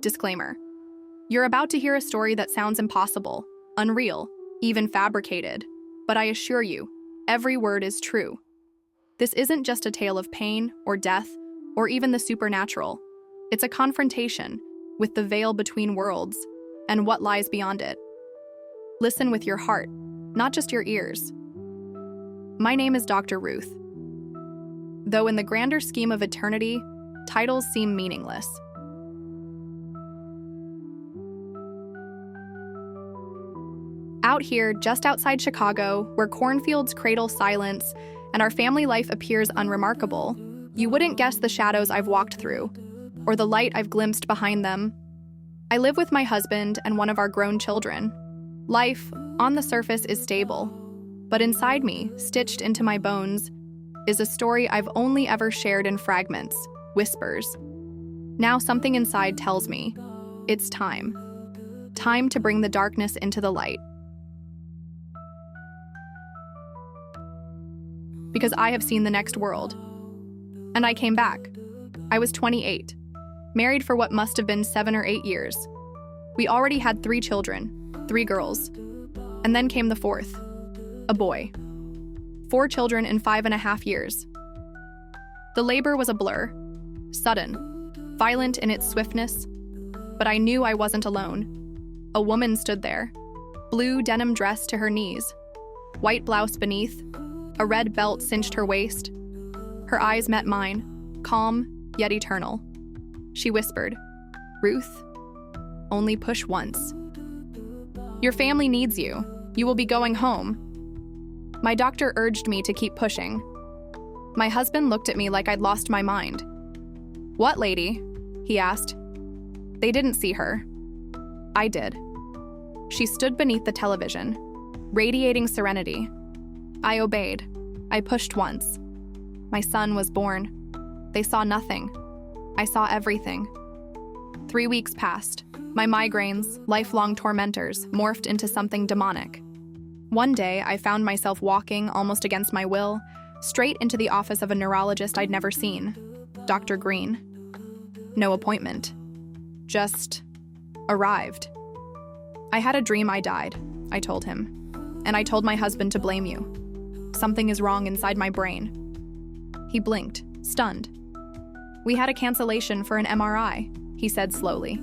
Disclaimer. You're about to hear a story that sounds impossible, unreal, even fabricated. But I assure you, every word is true. This isn't just a tale of pain or death or even the supernatural. It's a confrontation with the veil between worlds and what lies beyond it. Listen with your heart, not just your ears. My name is Dr. Ruth. Though in the grander scheme of eternity, titles seem meaningless. Out here, just outside Chicago, where cornfields cradle silence and our family life appears unremarkable, you wouldn't guess the shadows I've walked through, or the light I've glimpsed behind them. I live with my husband and one of our grown children. Life, on the surface, is stable, but inside me, stitched into my bones, is a story I've only ever shared in fragments, whispers. Now something inside tells me, it's time. Time to bring the darkness into the light. Because I have seen the next world. And I came back. I was 28, married for what must have been 7 or 8 years. We already had 3 children, 3 girls. And then came the 4th, a boy. 4 children in 5.5 years. The labor was a blur, sudden, violent in its swiftness, but I knew I wasn't alone. A woman stood there, blue denim dress to her knees, white blouse beneath, a red belt cinched her waist. Her eyes met mine, calm yet eternal. She whispered, "Ruth, only push once. Your family needs you. You will be going home." My doctor urged me to keep pushing. My husband looked at me like I'd lost my mind. "What lady?" he asked. They didn't see her. I did. She stood beneath the television, radiating serenity. I obeyed. I pushed once. My son was born. They saw nothing. I saw everything. 3 weeks passed. My migraines, lifelong tormentors, morphed into something demonic. One day, I found myself walking, almost against my will, straight into the office of a neurologist I'd never seen, Dr. Green. No appointment. Just arrived. "I had a dream I died," I told him. "And I told my husband to blame you. Something is wrong inside my brain." He blinked, stunned. "We had a cancellation for an MRI," he said slowly.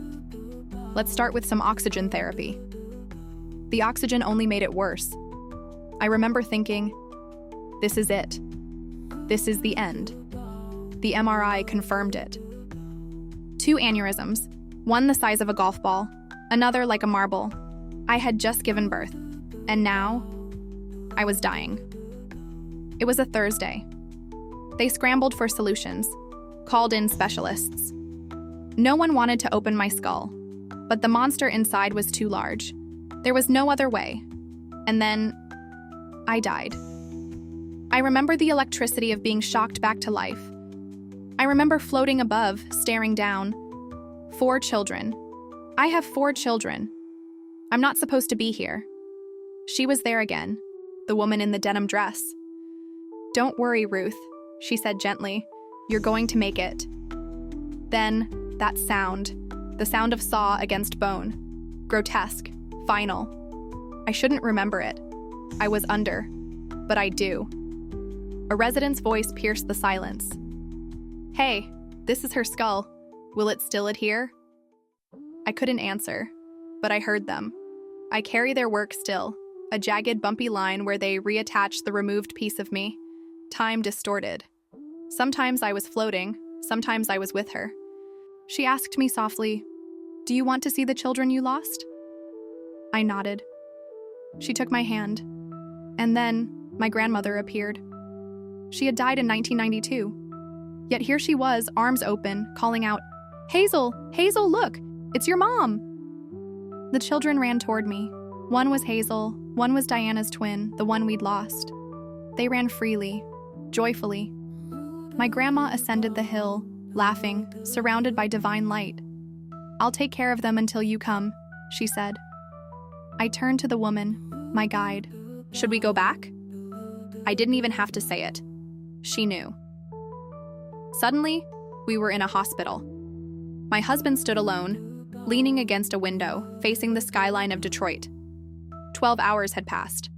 "Let's start with some oxygen therapy." The oxygen only made it worse. I remember thinking, this is it. This is the end. The MRI confirmed it. 2 aneurysms, one the size of a golf ball, another like a marble. I had just given birth, and now I was dying. It was a Thursday. They scrambled for solutions, called in specialists. No one wanted to open my skull, but the monster inside was too large. There was no other way. And then, I died. I remember the electricity of being shocked back to life. I remember floating above, staring down. 4 children. I have 4 children. I'm not supposed to be here. She was there again, the woman in the denim dress. "Don't worry, Ruth," she said gently. "You're going to make it." Then, that sound, the sound of saw against bone. Grotesque, final. I shouldn't remember it. I was under, but I do. A resident's voice pierced the silence. "Hey, this is her skull. Will it still adhere?" I couldn't answer, but I heard them. I carry their work still, a jagged, bumpy line where they reattach the removed piece of me. Time distorted. Sometimes I was floating, sometimes I was with her. She asked me softly, "Do you want to see the children you lost?" I nodded. She took my hand, and then my grandmother appeared. She had died in 1992. Yet here she was, arms open, calling out, "Hazel, Hazel, look, it's your mom." The children ran toward me. One was Hazel, one was Diana's twin, the one we'd lost. They ran freely, joyfully. My grandma ascended the hill, laughing, surrounded by divine light. "I'll take care of them until you come," she said. I turned to the woman, my guide. "Should we go back?" I didn't even have to say it. She knew. Suddenly, we were in a hospital. My husband stood alone, leaning against a window, facing the skyline of Detroit. 12 hours had passed.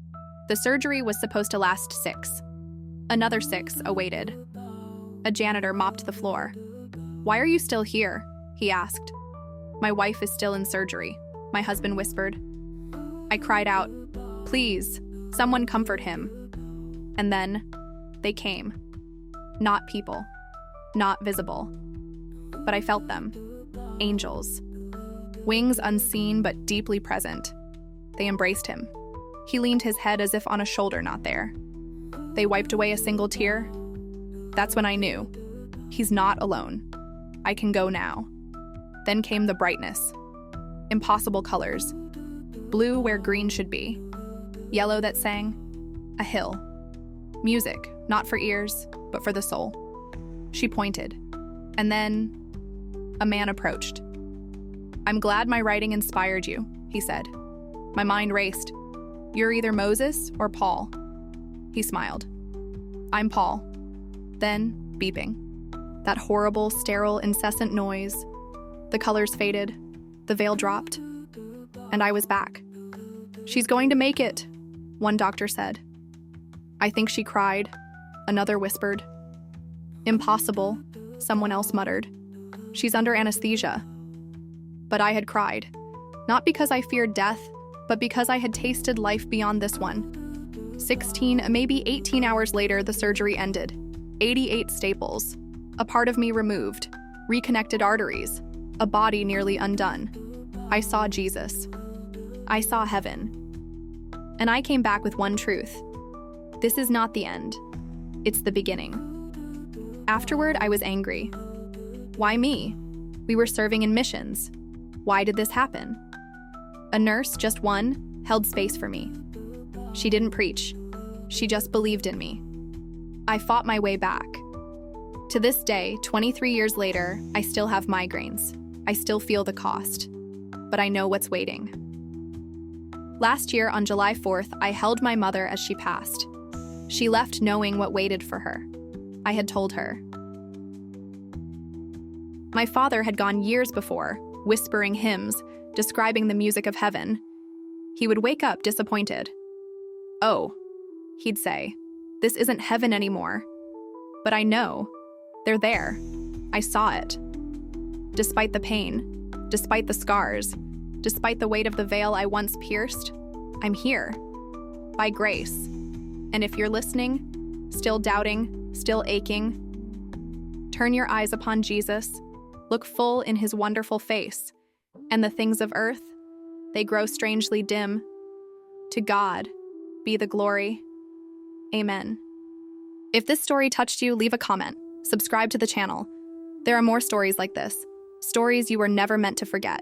The surgery was supposed to last 6. Another 6 awaited. A janitor mopped the floor. "Why are you still here?" he asked. "My wife is still in surgery," my husband whispered. I cried out, "Please, someone comfort him." And then they came. Not people, not visible, but I felt them. Angels. Wings unseen but deeply present. They embraced him. He leaned his head as if on a shoulder not there. They wiped away a single tear. That's when I knew. He's not alone. I can go now. Then came the brightness. Impossible colors. Blue where green should be. Yellow that sang. A hill. Music, not for ears, but for the soul. She pointed. And then a man approached. "I'm glad my writing inspired you," he said. My mind raced. "You're either Moses or Paul." He smiled. "I'm Paul." Then, beeping. That horrible, sterile, incessant noise. The colors faded. The veil dropped. And I was back. "She's going to make it," one doctor said. "I think she cried," another whispered. "Impossible," someone else muttered. "She's under anesthesia." But I had cried. Not because I feared death, but because I had tasted life beyond this one. 16, maybe 18 hours later, the surgery ended. 88 staples. A part of me removed. Reconnected arteries. A body nearly undone. I saw Jesus. I saw heaven. And I came back with one truth. This is not the end. It's the beginning. Afterward, I was angry. Why me? We were serving in missions. Why did this happen? A nurse, just one, held space for me. She didn't preach. She just believed in me. I fought my way back. To this day, 23 years later, I still have migraines. I still feel the cost. But I know what's waiting. Last year, on July 4th, I held my mother as she passed. She left knowing what waited for her. I had told her. My father had gone years before, whispering hymns, describing the music of heaven. He would wake up disappointed. "Oh," he'd say, "this isn't heaven anymore." But I know. They're there. I saw it. Despite the pain, despite the scars, despite the weight of the veil I once pierced, I'm here. By grace. And if you're listening, still doubting, still aching, turn your eyes upon Jesus, look full in his wonderful face, and the things of earth, they grow strangely dim. To God be the glory. Amen. If this story touched you, leave a comment. Subscribe to the channel. There are more stories like this, stories you were never meant to forget.